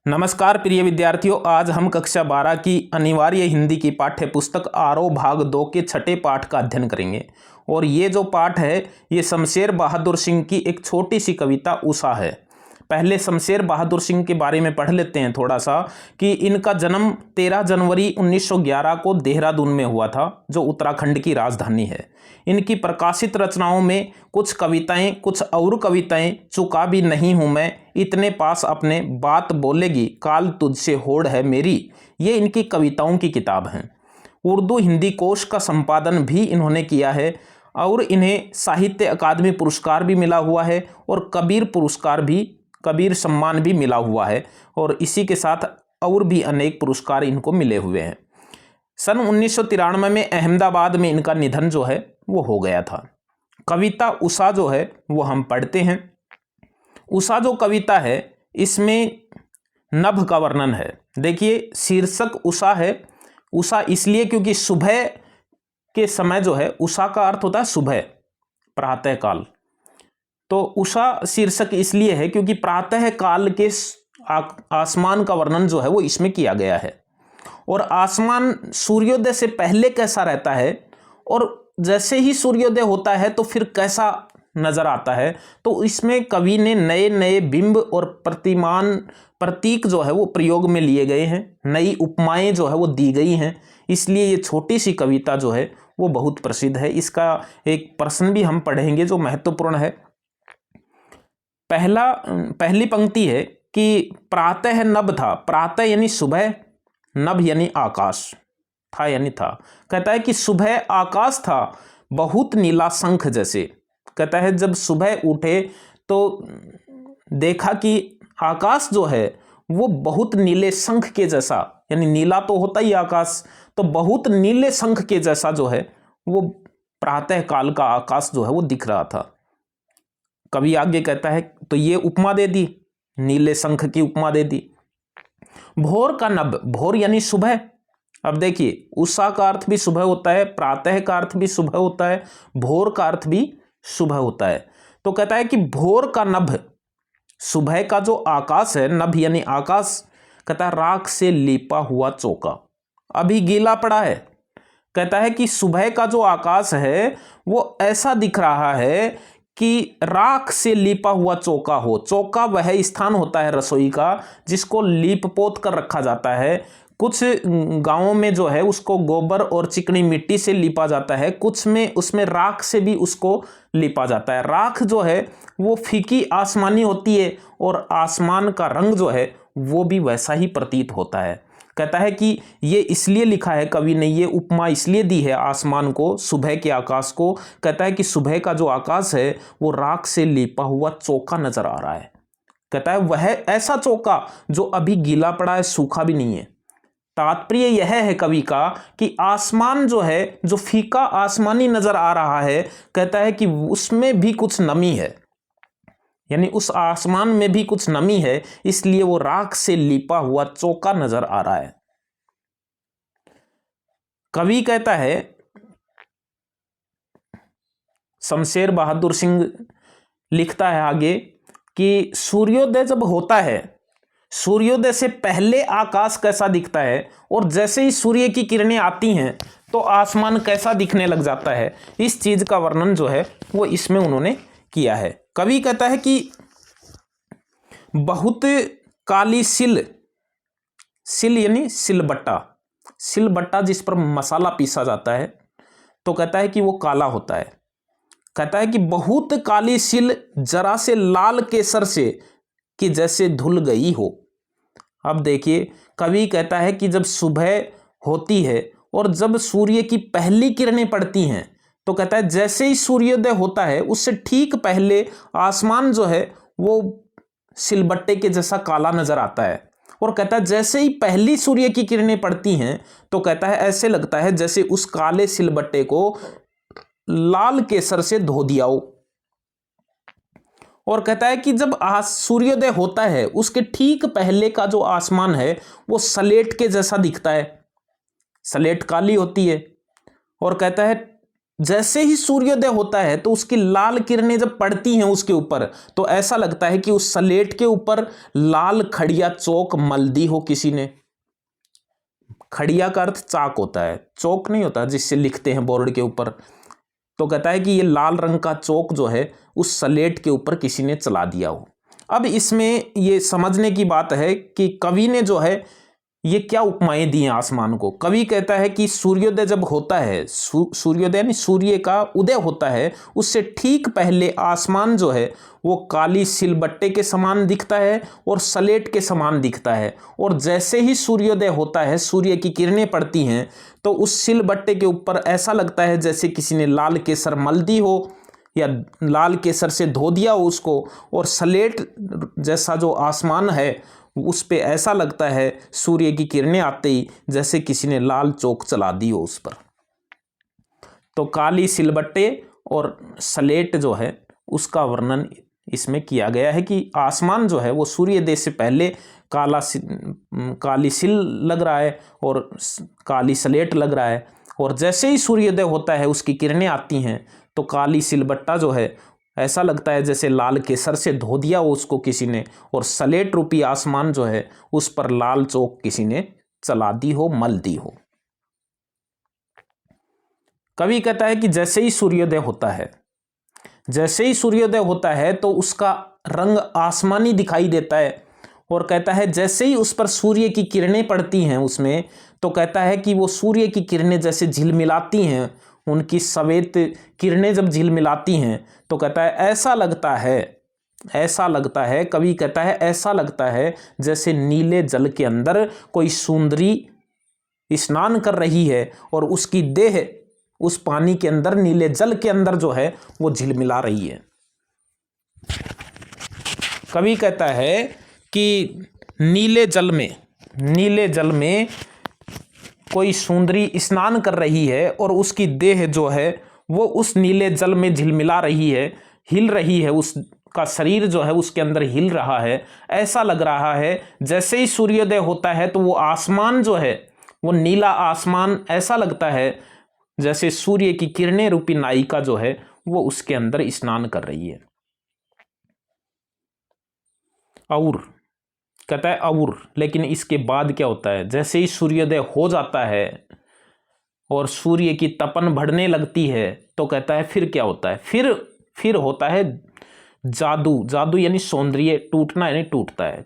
नमस्कार प्रिय विद्यार्थियों, आज हम कक्षा 12 की अनिवार्य हिंदी की पाठ्य पुस्तक आरोह भाग 2 के छठे पाठ का अध्ययन करेंगे। और ये जो पाठ है ये शमशेर बहादुर सिंह की एक छोटी सी कविता उषा है। पहले शमशेर बहादुर सिंह के बारे में पढ़ लेते हैं थोड़ा सा कि इनका जन्म 13 जनवरी 1911 को देहरादून में हुआ था, जो उत्तराखंड की राजधानी है। इनकी प्रकाशित रचनाओं में कुछ कविताएं, कुछ और कविताएं, चुका भी नहीं हूं मैं, इतने पास अपने, बात बोलेगी काल तुझसे होड़ है मेरी, ये इनकी कविताओं की किताब हैं। उर्दू हिंदी कोश का संपादन भी इन्होंने किया है और इन्हें साहित्य अकादमी पुरस्कार भी मिला हुआ है और कबीर सम्मान भी मिला हुआ है। और इसी के साथ और भी अनेक पुरस्कार इनको मिले हुए हैं। सन 1993 में अहमदाबाद में इनका निधन जो है वो हो गया था। कविता उषा जो है वो हम पढ़ते हैं। उषा जो कविता है इसमें नभ का वर्णन है। देखिए, शीर्षक उषा है। उषा इसलिए क्योंकि सुबह के समय जो है, उषा का अर्थ होता है सुबह, प्रातः काल। तो उषा शीर्षक इसलिए है क्योंकि प्रातः काल के आसमान का वर्णन जो है वो इसमें किया गया है। और आसमान सूर्योदय से पहले कैसा रहता है और जैसे ही सूर्योदय होता है तो फिर कैसा नजर आता है, तो इसमें कवि ने नए नए बिंब और प्रतीक जो है वो प्रयोग में लिए गए हैं, नई उपमाएं जो है वो दी गई हैं। इसलिए ये छोटी सी कविता जो है वो बहुत प्रसिद्ध है। इसका एक प्रश्न भी हम पढ़ेंगे जो महत्वपूर्ण है। पहली पंक्ति है कि प्रातः नभ था। प्रातः यानी सुबह, नभ यानी आकाश, था यानी था। कहता है कि सुबह आकाश था बहुत नीला शंख जैसे। कहता है जब सुबह उठे तो देखा कि आकाश जो है वो बहुत नीले शंख के जैसा, यानी नीला तो होता ही आकाश, तो बहुत नीले शंख के जैसा जो है वो प्रातः काल का आकाश जो है वो दिख रहा था। कवि आगे कहता है, तो ये उपमा दे दी, नीले शंख की उपमा दे दी। भोर का नभ, भोर यानी सुबह। अब देखिए, उषा का अर्थ भी सुबह होता है, प्रातः का अर्थ भी सुबह होता है, भोर का अर्थ भी सुबह होता है। तो कहता है कि भोर का नभ, सुबह का जो आकाश है, नभ यानी आकाश, कहता है राख से लीपा हुआ चौका अभी गीला पड़ा है। कहता है कि सुबह का जो आकाश है वो ऐसा दिख रहा है कि राख से लीपा हुआ चौका हो। चौका वह स्थान होता है रसोई का जिसको लीप पोत कर रखा जाता है। कुछ गांवों में जो है उसको गोबर और चिकनी मिट्टी से लीपा जाता है, कुछ में उसमें राख से भी उसको लीपा जाता है। राख जो है वो फीकी आसमानी होती है और आसमान का रंग जो है वो भी वैसा ही प्रतीत होता है। कहता है कि ये इसलिए लिखा है, कवि ने ये उपमा इसलिए दी है आसमान को, सुबह के आकाश को। कहता है कि सुबह का जो आकाश है वो राख से लीपा हुआ चौका नजर आ रहा है। कहता है वह ऐसा चौका जो अभी गीला पड़ा है, सूखा भी नहीं है। तात्पर्य यह है कवि का कि आसमान जो है, जो फीका आसमानी नजर आ रहा है, कहता है कि उसमें भी कुछ नमी है, यानी उस आसमान में भी कुछ नमी है, इसलिए वो राख से लिपा हुआ चौका नजर आ रहा है। कवि कहता है, शमशेर बहादुर सिंह लिखता है आगे कि सूर्योदय जब होता है, सूर्योदय से पहले आकाश कैसा दिखता है और जैसे ही सूर्य की किरणें आती हैं तो आसमान कैसा दिखने लग जाता है। इस चीज का वर्णन जो है वो इसमें उन्होंने किया है। कवि कहता है कि बहुत काली सिल, सिल यानी सिलबट्टा, सिलबट्टा जिस पर मसाला पीसा जाता है, तो कहता है कि वो काला होता है। कहता है कि बहुत काली सिल जरा से लाल केसर से कि जैसे धुल गई हो। अब देखिए, कवि कहता है कि जब सुबह होती है और जब सूर्य की पहली किरणें पड़ती हैं तो कहता है जैसे ही सूर्योदय होता है उससे ठीक पहले आसमान जो है वो सिलबट्टे के जैसा काला नजर आता है। और कहता है जैसे ही पहली सूर्य की किरणें पड़ती हैं तो कहता है ऐसे लगता है जैसे उस काले सिलबट्टे को लाल केसर से धो दिया हो। और कहता है कि जब सूर्योदय होता है उसके ठीक पहले का जो आसमान है वो सलेट के जैसा दिखता है, सलेट काली होती है। और कहता है जैसे ही सूर्योदय होता है तो उसकी लाल किरणें जब पड़ती हैं उसके ऊपर, तो ऐसा लगता है कि उस स्लेट के ऊपर लाल खड़िया चौक मल दी हो किसी ने। खड़िया का अर्थ चाक होता है, चौक नहीं होता जिससे लिखते हैं बोर्ड के ऊपर। तो कहता है कि ये लाल रंग का चौक जो है उस स्लेट के ऊपर किसी ने चला दिया हो। अब इसमें ये समझने की बात है कि कवि ने जो है ये क्या उपमाएं दी हैं आसमान को। कवि कहता है कि सूर्योदय जब होता है, सूर्योदय यानी सूर्य का उदय होता है, उससे ठीक पहले आसमान जो है वो काली सिलबट्टे के समान दिखता है और स्लेट के समान दिखता है। और जैसे ही सूर्योदय होता है, सूर्य की किरणें पड़ती हैं, तो उस सिलबट्टे के ऊपर ऐसा लगता है जैसे किसी ने लाल केसर मल दी हो या लाल केसर से धो दिया हो उसको। और स्लेट जैसा जो आसमान है उस पे ऐसा लगता है सूर्य की किरणें आते ही जैसे किसी ने लाल चौक चला दी हो उस पर। तो काली सिलबट्टे और स्लेट जो है उसका वर्णन इसमें किया गया है कि आसमान जो है वो सूर्योदय से पहले काली सिल लग रहा है और काली स्लेट लग रहा है, और जैसे ही सूर्योदय होता है उसकी किरणें आती हैं तो काली सिलबट्टा जो है ऐसा लगता है जैसे लाल केसर से धो दिया हो उसको किसी ने, और स्लेट रूपी आसमान जो है उस पर लाल चौक किसी ने चला दी हो, मल दी हो। कवि कहता है कि जैसे ही सूर्योदय होता है, जैसे ही सूर्योदय होता है तो उसका रंग आसमानी दिखाई देता है। और कहता है जैसे ही उस पर सूर्य की किरणें पड़ती हैं उसमें, तो कहता है कि वो सूर्य की किरणें जैसे झिलमिलाती हैं, उनकी सफेद किरणें जब झिलमिलाती हैं तो कहता है ऐसा लगता है, कवि कहता है ऐसा लगता है जैसे नीले जल के अंदर कोई सुंदरी स्नान कर रही है और उसकी देह उस पानी के अंदर, नीले जल के अंदर जो है वो झिलमिला रही है। कवि कहता है कि नीले जल में कोई सुंदरी स्नान कर रही है और उसकी देह जो है वो उस नीले जल में झिलमिला रही है, हिल रही है, उसका शरीर जो है उसके अंदर हिल रहा है। ऐसा लग रहा है जैसे ही सूर्योदय होता है तो वो आसमान जो है वो नीला आसमान ऐसा लगता है जैसे सूर्य की किरणें रूपी नायिका जो है वो उसके अंदर स्नान कर रही है। और कहता है और, लेकिन इसके बाद क्या होता है, जैसे ही सूर्योदय हो जाता है और सूर्य की तपन बढ़ने लगती है तो कहता है फिर क्या होता है, फिर होता है जादू यानी सौंदर्य टूटना यानी टूटता है।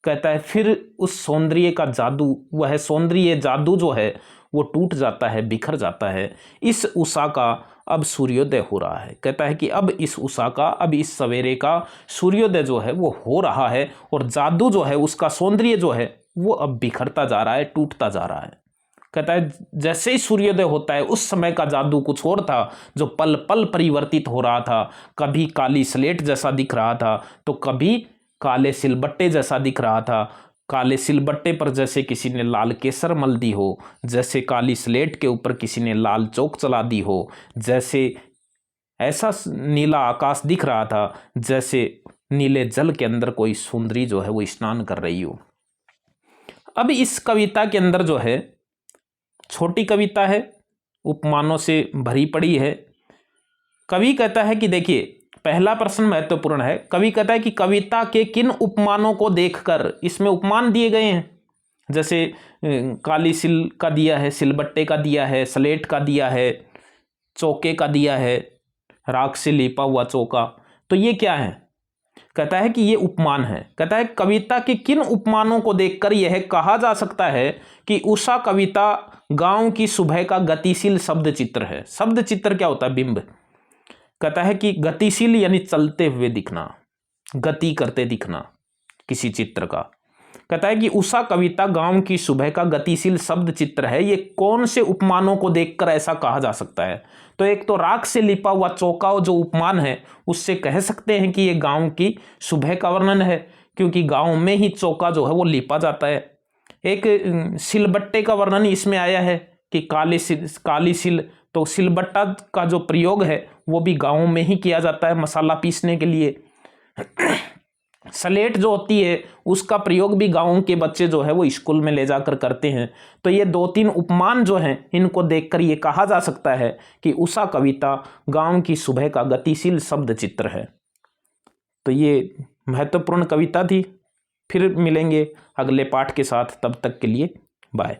कहता है फिर उस सौंदर्य का जादू, वह सौंदर्य जादू जो है वो टूट जाता है, बिखर जाता है। इस उषा का अब सूर्योदय हो रहा है। कहता है कि अब इस उषा का, अब इस सवेरे का सूर्योदय जो है वो हो रहा है और जादू जो है, उसका सौंदर्य जो है वो अब बिखरता जा रहा है, टूटता जा रहा है। कहता है जैसे ही सूर्योदय होता है उस समय का जादू कुछ और था जो पल पल परिवर्तित हो रहा था। कभी काली स्लेट जैसा दिख रहा था तो कभी काले सिलबट्टे जैसा दिख रहा था। काले सिलबट्टे पर जैसे किसी ने लाल केसर मल दी हो, जैसे काली स्लेट के ऊपर किसी ने लाल चौक चला दी हो, जैसे ऐसा नीला आकाश दिख रहा था जैसे नीले जल के अंदर कोई सुंदरी जो है वो स्नान कर रही हो। अब इस कविता के अंदर जो है, छोटी कविता है, उपमानों से भरी पड़ी है। कवि कहता है कि देखिए, पहला प्रश्न महत्वपूर्ण है। कवि कहता है कि कविता के किन उपमानों को देखकर, इसमें उपमान दिए गए हैं, जैसे काली सिल का दिया है, सिलबट्टे का दिया है, स्लेट का दिया है, चौके का दिया है, राख से लेपा हुआ चौका। तो ये क्या है? कहता है कि ये उपमान है। कहता है कविता के किन उपमानों को देखकर यह कहा जा सकता है कि उषा कविता गांव की सुबह का गतिशील शब्द चित्र है। शब्द चित्र क्या होता है? बिंब। कहता है कि गतिशील यानी चलते हुए दिखना, गति करते दिखना किसी चित्र का। कहता है कि उषा कविता गांव की सुबह का गतिशील शब्द चित्र है। ये कौन से उपमानों को देखकर ऐसा कहा जा सकता है? तो एक तो राख से लिपा हुआ चौका जो उपमान है, उससे कह सकते हैं कि ये गांव की सुबह का वर्णन है, क्योंकि गांव में ही चौका जो है वो लिपा जाता है। एक सिलबट्टे का वर्णन इसमें आया है कि काली सिल, तो सिलबट्टा का जो प्रयोग है वो भी गाँव में ही किया जाता है मसाला पीसने के लिए। स्लेट जो होती है उसका प्रयोग भी गाँव के बच्चे जो है वो स्कूल में ले जाकर करते हैं। तो ये 2-3 उपमान जो हैं इनको देखकर ये कहा जा सकता है कि उषा कविता गाँव की सुबह का गतिशील शब्द चित्र है। तो ये महत्वपूर्ण कविता थी। फिर मिलेंगे अगले पाठ के साथ, तब तक के लिए बाय।